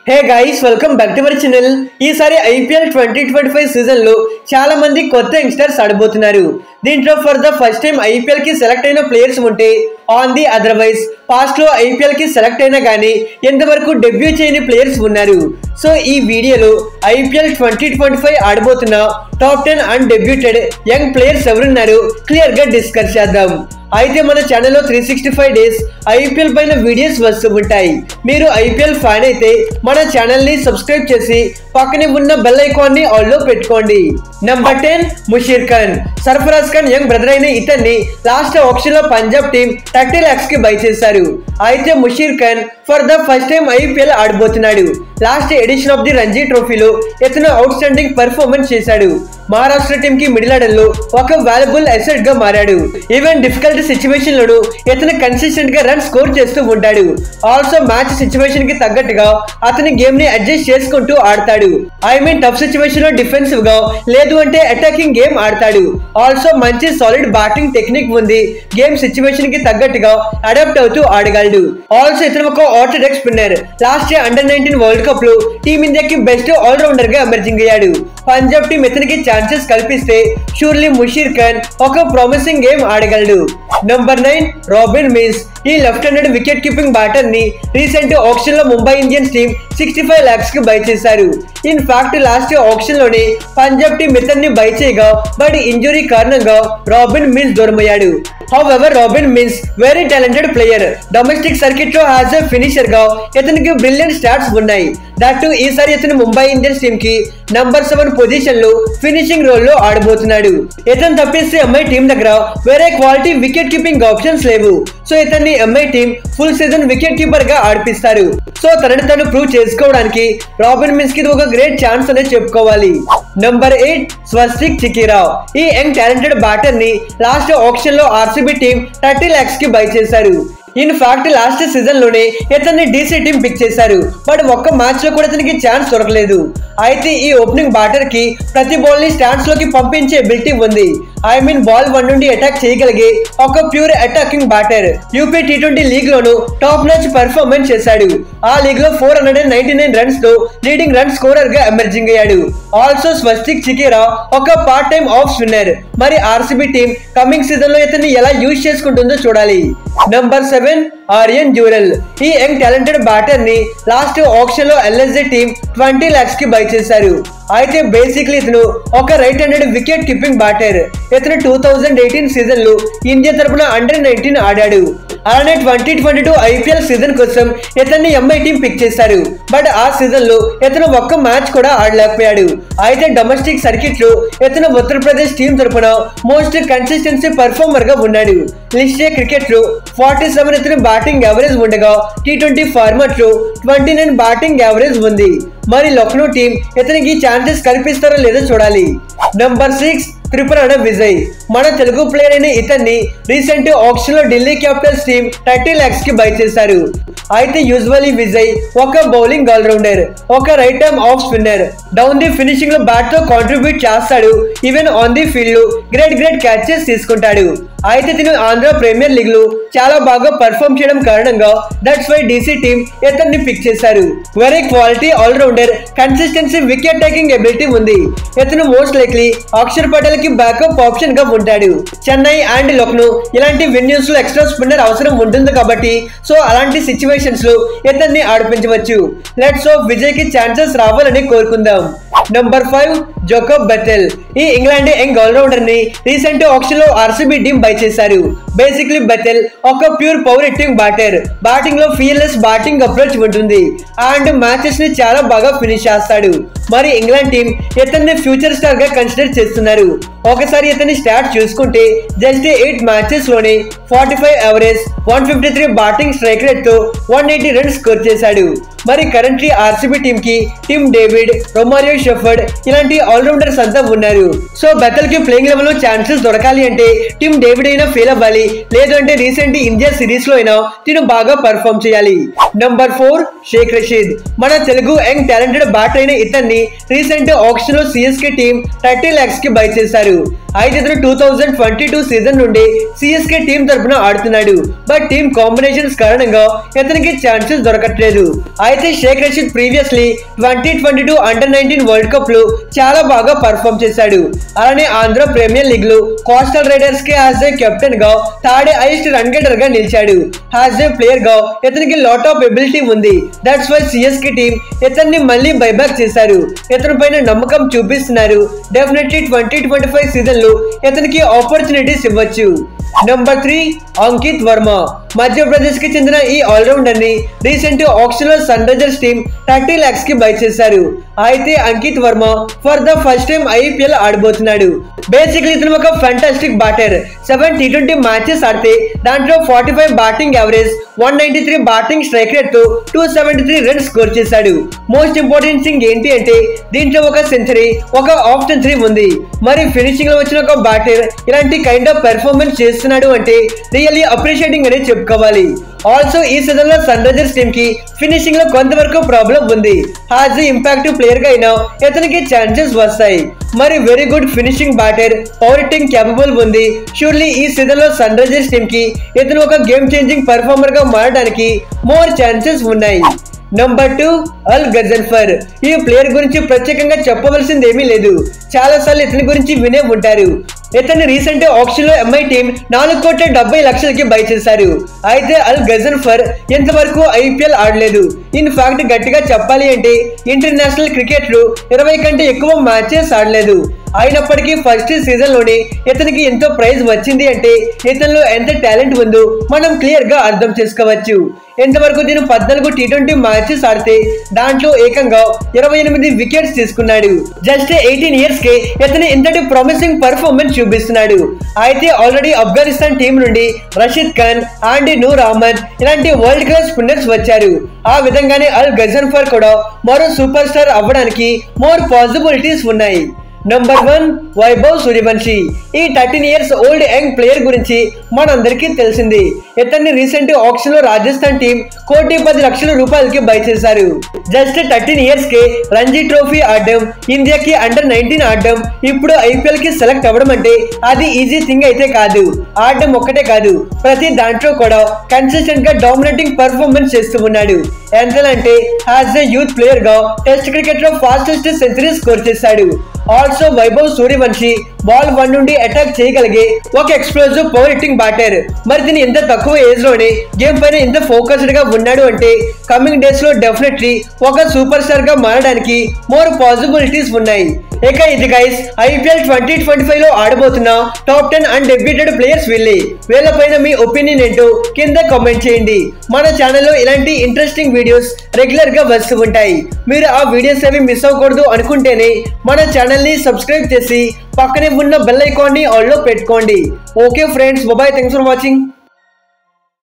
Hey guys welcome back to our channel. ఈసారి IPL 2025 season లో చాలా మంది కొత్త యంగ్స్టర్స్ ఆడబోతున్నారు। దీంట్లో for the first time IPL కి సెలెక్ట్ అయిన ప్లేయర్స్ ఉంటే ఆన్ ది అదర్వైజ్ పాస్ట్ లో ఐపీఎల్ కి సెలెక్ట్ అయినా గానీ ఎంతవరకు డెబ్యూ చేయని ప్లేయర్స్ ఉన్నారు। సో ఈ వీడియోలో ఐపీఎల్ 2025 ఆడబోతున్న టాప్ 10 అన్డెబ్యూటెడ్ యంగ్ ప్లేయర్స్ ఎవరున్నారు క్లియర్ గా డిస్కస్ చేద్దాం। అయితే మన ఛానల్లో 365 డేస్ ఐపీఎల్ పైన వీడియోస్ వస్తూ ఉంటాయి। మీరు ఐపీఎల్ ఫ్యాన్ అయితే మన ఛానల్ ని సబ్స్క్రైబ్ చేసి పక్కనే ఉన్న బెల్ ఐకాన్ ని ఆల్ లో పెట్టుకోండి। Number 10 Musheer Khan. Sarfaraz Khan young brother అయిన ఇతన్ని లాస్ట్ ఆక్షన్ లో పంజాబ్ టీం 30 lakhs కి బై చేశారు। అయితే Musheer Khan for the first time IPL ఆడబోతున్నాడు। Last edition of the Ranji ట్రోఫీలో ఇతను అవుట్ స్టాండింగ్ పర్ఫార్మెన్స్ చేశాడు। మహారాష్ట్ర టీం కి మిడిల్ ఆర్డర్ లో ఒక వాల్యుబుల్ అసెట్ గా మారాడు। ఈవెన్ డిఫికల్ట్ సిచ్యువేషన్ లోను ఇతను కన్సిస్టెంట్ గా రన్ స్కోర్ చేస్తూ ఉంటాడు। ఆల్సో మ్యాచ్ సిచ్యువేషన్ కి తగ్గట్టుగా అతని గేమ్ ని అడ్జస్ట్ చేసుకుంటూ ఆడతాడు। ఐ మీన్ టఫ్ సిచ్యువేషన్ లో డిఫెన్సివ్ గా లేదు అంటే అటాకింగ్ గేమ్ ఆడతాడు। ఆల్సో మంచి సాలిడ్ బ్యాటింగ్ టెక్నిక్ ఉంది। గేమ్ సిచ్యువేషన్ కి తగ్గట్టుగా అడాప్ట్ అవుతూ ఆడగలడు। ఆల్సో ఇతను ఒక orthodox spinner. Last year under nineteen world cup లో టీమిండియాకి బెస్ట్ ఆల్రౌండర్ గా ఎమర్జింగ్ అయ్యాడు। పంజాబ్ టీం ఇతనికి ఛాన్సెస్ కల్పిస్తే షూర్లీ ముషీర్ ఖాన్ ఒక ప్రామిసింగ్ గేమ్ ఆడగలడు। నంబర్ 9 రాబిన్ మిన్స్। ఈ left handed wicket keeping batter ని రీసెంట్ ఆక్షన్ లో ముంబై ఇండియన్స్ టీం 65 lakhs కి బై చేశారు। ఇన్ ఫ్యాక్ట్ లాస్ట్ ఆక్షన్ లోనే పంజాబ్ టీం ఇతన్ని బై చేయగా బట్ ఇంజురీ కారణంగా రాబిన్ మిన్స్ దూరమయ్యాడు। However Robin Minz very talented player. Domestic circuit లో యాజ్ ఎ ఫినిషర్ గా ఇతనికి బ్రిలియంట్ స్టాట్స్ ఉన్నాయి। దట్టు ఈసారి ఇతను ముంబై ఇండియన్స్ టీం కి నంబర్ 7 పొజిషన్ లో ఫినిషింగ్ రోల్ లో ఆడబోతున్నాడు। ఇతను తప్పిస్తే ఎంఐ టీం దగ్గర వేరే క్వాలిటీ వికెట్ కీపింగ్ ఆప్షన్స్ లేవు। సో ఇతన్ని MI team full season wicket keeper గా ఆడిపిస్తారు। సో తనని తను ప్రూవ్ చేసుకోవడానికి రాబిన్ మిన్స్ కి ఒక గ్రేట్ ఛాన్స్ అనే చెప్పుకోవాలి। నంబర్ 8 స్వస్తిక్ చికిరావ్। ఈ యంగ్ టాలెంటెడ్ బ్యాటర్ ని లాస్ట్ ఆక్షన్ లో ఆర్సీబీ టీం 30 lakhs కి బై చేశారు। ఇన్ ఫ్యాక్ట్ లాస్ట్ సీజన్ లోనే ఇతన్ని డీసీ టీం పిక్ చేశారు। బట్ ఒక్క మ్యాచ్ లో కూడా ఇతనికి ఛాన్స్ దొరకలేదు। అయితే ఈ ఓపెనింగ్ బ్యాటర్ కి ప్రతి బాల్ ని స్టాండ్స్ లోకి పంపించే ఎబిలిటీ ఉంది। ఐ మీన్ బాల్ 1 నుండి అటాక్ చేయగలిగే ఒక ప్యూర్ అటాకింగ్ బ్యాటర్। యూపీ టీ20 లీగ్ లోను టాప్ నాచ్ పర్ఫార్మెన్స్ చేశాడు। ఆ లీగ్ లో 499 రన్స్ తో లీడింగ్ రన్ స్కోరర్ గా ఎమర్జింగ్ అయ్యాడు। ఆల్సో స్వస్తిక్ చికిరా ఒక పార్ట్ టైం ఆఫ్ స్పిన్నర్। మరి ఆర్సీబీ టీం కమింగ్ సీజన్ లో ఇతన్ని ఎలా యూజ్ చేసుకుంటుందో చూడాలి। నంబర్ 7 ఆర్యన్ జూరల్। ఈ యంగ్ టాలెంటెడ్ బ్యాటర్ ని లాస్ట్ ఆక్షన్ లో ఎల్ఎస్జీ టీం 20 lakhs కి బై చేశారు। అయితే బేసిక్లీ ఇతను ఒక right handed wicket keeping batter. ఇతను 2018 సీజన్ లో ఇండియా తరపున అండర్-19 ఆడాడు। అలానే 2022 ఐపీఎల్ సీజన్ కోసం ఇతన్ని ఎంఐ టీం పిక్ చేశారు। బట్ ఆ సీజన్ లో ఇతను ఒక్క మ్యాచ్ కూడా ఆడలేకపోయాడు। అయితే డొమెస్టిక్ సర్కిట్ లో ఇతను ఉత్తరప్రదేశ్ టీం తరపున మోస్ట్ కన్సిస్టెన్సీ పర్ఫార్మర్ గా ఉన్నాడు। లిస్ట్ క్రికెట్ లో 47 ఇతను బ్యాటింగ్ యావరేజ్ ఉండగా టీ20 ఫార్మాట్ లో 29 బ్యాటింగ్ యావరేజ్ ఉంది। మరి లక్నో టీం ఇతనికి ఛాన్సెస్ కల్పిస్తారో లేదో చూడాలి। నంబర్ 6 త్రిపురాణ విజయ్। మన తెలుగు ప్లేయర్ అయిన ఇతన్ని రీసెంట్ ఆక్షన్ లో ఢిల్లీ క్యాపిటల్స్ టీం 30 lakhs కి బై చేశారు। అయితే యూజువల్లీ విజయ్ ఒక బౌలింగ్ ఆల్రౌండర్, ఒక right arm off spinner. Down the finishing లో బ్యాట్ తో కాంట్రిబ్యూట్ చేస్తాడు। ఈవెన్ ఆన్ ది ఫీల్డ్ లో గ్రేట్ క్యాచెస్ తీసుకుంటాడు। అయితే తిను ఆంధ్ర ప్రీమియర్ లీగ్ లో చాలా బాగా పర్ఫార్మ్ చేయడం కారణంగా దట్స్ వై డీసీ టీం ఇతన్ని పిక్ చేశారు। Very quality all-rounder, consistency wicket taking ability ఉంది। ఇతను మోస్ట్ లైక్లీ అక్షర్ పటేల్ కి బ్యాకప్ ఆప్షన్ గా ఉంటాడు। చెన్నై అండ్ లక్నో ఇలాంటి వెన్యూస్ లో ఎక్స్ట్రా స్పిన్నర్ అవసరం ఉంటుంది కాబట్టి సో అలాంటి సిచ్యువేషన్స్ లో ఇతన్ని ఆడిపించవచ్చు। లెట్స్ హోప్ విజయ్ కి ఛాన్సెస్ రావాలని కోరుకుందాం। Number 5 Jacob Bethell. ఈ ఇంగ్లాండ్ యంగ్ ఆల్రౌండర్ ని రీసెంట్ ఆక్షన్ లో ఆర్సీబీ టీం బై చేశారు। బేసిక్లీ బెథెల్ ఒక pure power hitting batter. Batting లో ఫియర్లెస్ బ్యాటింగ్ అప్రోచ్ ఉంటుంది అండ్ మ్యాచెస్ ని చాలా బాగా ఫినిష్ చేస్తాడు। మరి ఇంగ్లాండ్ టీం ఇతన్ని ఫ్యూచర్ స్టార్ గా కన్సిడర్ చేస్తున్నారు। ఒకసారి ఇతని స్టాట్స్ చూసుకుంటే జస్ట్ 8 మ్యాచెస్ లోనే 45 యావరేజ్, 153 బ్యాటింగ్ స్ట్రైక్ రేట్ తో 180 రన్స్ స్కోర్ చేశాడు। మరి కరెంట్లీ ఆర్సీబీ టీం కి టిమ్ డేవిడ్, రొమారియో షెఫర్డ్ ఇలాంటి ఆల్రౌండర్స్ అంతా ఉన్నారు। సో బెథెల్ కి ప్లేయింగ్ లెవెల్ లో ఛాన్సెస్ దొరకాలి అంటే టిమ్ డేవిడ్ అయినా ఫెయిల్ అవ్వాలి, లేదు అంటే రీసెంట్ ఇండియా సిరీస్ లో అయినా తిను బాగా పర్ఫార్మ్ చేయాలి। నంబర్ 4 షేక్ రషీద్। మన తెలుగు యంగ్ టాలెంటెడ్ బ్యాటర్ అయిన ఇతన్ని రీసెంట్ ఆక్షన్ లో సిఎస్కే టీం 30 lakhs కి బై చేశారు। అయితే ఇతను 2022 సీజన్ నుండి సిఎస్కే టీం తరపున ఆడుతున్నాడు. బట్ టీం కాంబినేషన్స్ కారణంగా ఇతనికి ఛాన్సెస్ దొరకట్లేదు. అయితే Shaik Rasheed previously 2022 under nineteen world cup లో చాలా బాగా పర్ఫామ్ చేశాడు. అలానే ఆంధ్ర ప్రీమియర్ లీగ్ లో కోస్టల్ రైడర్స్ కి యాజ్ ఏ కెప్టెన్ గా థర్డ్ హైయెస్ట్ రన్ గెటర్ గా నిలిచాడు. యాజ్ ఏ ప్లేయర్ గా ఇతనికి లాట్ ఆఫ్ ఎబిలిటీ ఉంది. దట్స్ వై సిఎస్కే టీం ఇతన్ని మళ్ళీ బైబ్యాక్ చేశారు. ఇతని పైన నమ్మకం చూపిస్తున్నారు. డెఫినెట్లీ 2025 సీజన్ లో ఇతనికి ఆపర్చునిటీస్ ఇవ్వచ్చు. నెంబర్ 3 అంకిత్ వర్మ. మధ్యప్రదేశ్ కి చెందిన ఈ ఆల్రౌండర్ ని రీసెంట్ ఆక్షన్ లో సన్ రైజర్స్ టీం 30 lakhs కి బై చేశారు. అయితే Ankit Verma for the first time IPL ఆడబోతున్నాడు. బేసిక్లీ ఇతను ఒక ఫెంటాస్టిక్ బ్యాటర్. 7 T20 మ్యాచెస్ ఆడితే దాంట్లో 45 batting average, 193 batting strike rate తో 273 రన్స్ స్కోర్ చేశాడు. మోస్ట్ ఇంపార్టెంట్ థింగ్ ఏంటి అంటే దీంట్లో ఒక సెంచరీ, ఒక హాఫ్ సెంచరీ ఉంది. మరి ఫినిషింగ్ లో వచ్చిన ఒక బ్యాటర్ ఇలాంటి కైండ్ ఆఫ్ పెర్ఫార్మెన్స్ చేస్తున్నాడు అంటే రియల్లీ అప్రిషియేటింగ్ అనేది చెప్పుకోవాలి. ఆల్సో ఈ సీజన్ లో సన్ రైజర్స్ టీమ్ కి ఫినిషింగ్ లో కొంతవరకు ప్రాబ్లం ఉంది. హాజ్ ఇంపాక్టివ్ ప్లేయర్ గా అయినా ఇతనికి ఛాన్సెస్ వస్తాయి. మరి very good finishing batter, power hitting capable ఉంది. షూర్లీ ఈ సీజన్ లో సన్ రైజర్స్ టీమ్ కి ఇతను ఒక గేమ్ చేంజింగ్ పర్ఫార్మర్ గా మారడానికి మోర్ ఛాన్సెస్ ఉన్నాయి. నెంబర్ 2 అల్ గజన్ఫర్. ఈ ప్లేయర్ గురించి ప్రత్యేకంగా చెప్పవలసింది ఏమీ లేదు. చాలా సార్లు ఇతని గురించి వినే ఉంటారు. ఇతన్ని రీసెంట్ ఆక్షన్ లో ఎంఐ టీం 4,70,00,000కి బై చేశారు. అయితే అల్ గజన్ఫర్ ఇంతవరకు ఐపీఎల్ ఆడలేదు. ఇన్ ఫ్యాక్ట్ గట్టిగా చెప్పాలి అంటే ఇంటర్నేషనల్ క్రికెట్ లో 20 కంటే ఎక్కువ మ్యాచెస్ ఆడలేదు. అయినప్పటికీ ఫస్ట్ సీజన్ లోనే ఇతనికి ఎంతో ప్రైజ్ వచ్చింది అంటే ఇతనిలో ఎంత టాలెంట్ ఉందో మనం క్లియర్ గా అర్థం చేసుకోవచ్చు. ఎంతవరకు దీని 14 T20 మ్యాచెస్ ఆడితే దాంట్లో ఏకంగా 28 వికెట్స్ తీసుకున్నాడు. జస్ట్ 18 years కే ఇతను ఇంతటి ప్రామిసింగ్ పర్ఫార్మెన్స్ చూపిస్తున్నాడు. అయితే ఆల్రెడీ ఆఫ్ఘనిస్తాన్ టీం నుండి రషీద్ ఖాన్, ఆండీ నూర్ అహ్మద్ ఇలాంటి వరల్డ్ క్లాస్ స్పిన్నర్స్ వచ్చారు. ఆ విధంగానే అల్ గజన్ఫర్ కూడా మరో సూపర్ స్టార్ అవ్వడానికి మోర్ పాసిబిలిటీస్ ఉన్నాయి. నెంబర్ 1 వైభవ్ సూర్యవంశీ. ఈ 13 years ఓల్డ్ యంగ్ ప్లేయర్ గురించి మనందరికీ తెలిసింది. ఇతన్ని రీసెంట్ ఆక్షన్ లో రాజస్థాన్ టీం 1,10,00,000 బై చేశారు. జస్ట్ 13 years కే రంజీ ట్రోఫీ ఆడడం, ఇండియాకి అండర్-19 ఆడడం, ఇప్పుడు ఐపీఎల్ కి సెలెక్ట్ అవ్వడం అంటే అది ఈజీ థింగ్ అయితే కాదు. ఆడడం ఒక్కటే కాదు, ప్రతి దాంట్లో కూడా కన్సిస్టెంట్ గా డామినేటింగ్ పర్ఫార్మెన్స్ చేస్తూ ఉన్నాడు. ఎంతలంటే యాజ్ ఏ యూత్ ప్లేయర్ గా టెస్ట్ క్రికెట్ లో ఫాస్టెస్ట్ సెంచరీ స్కోర్ చేశాడు. ఆల్సో వైభవ్ సూర్యవంశీ బాల్ 1 నుండి అటాక్ చేయగలిగే ఒక ఎక్స్ప్లోజివ్ పవర్ హిట్టింగ్ బ్యాటర్. మరి దీని ఇంత తక్కువ ఏజ్ లోనే గేమ్ పైన ఇంత ఫోకస్డ్ గా ఉన్నాడు అంటే కమింగ్ డేస్ లో డెఫినెట్లీ ఒక సూపర్ స్టార్ గా మారడానికి మోర్ పాసిబిలిటీస్ ఉన్నాయి. ఇక ఇది గైస్ ఐపీఎల్ 2025 లో ఆడబోతున్న టాప్ 10 అన్డెబ్యూటెడ్ ప్లేయర్స్ వీళ్ళే. వీళ్ళపైన మీ ఒపీనియన్ ఏంటో కింద కామెంట్ చేయండి. మన ఛానల్లో ఇలాంటి ఇంట్రెస్టింగ్ వీడియోస్ రెగ్యులర్ గా వస్తూ ఉంటాయి. మీరు ఆ వీడియోస్ ఏవి మిస్ అవ్వకూడదు అనుకుంటేనే మన ఛానల్ ని సబ్స్క్రైబ్ చేసి పక్కనే ఉన్న బెల్ ఐకాన్ ని ఆల్ లో పెట్టుకోండి. Okay friends, bye, thanks for watching.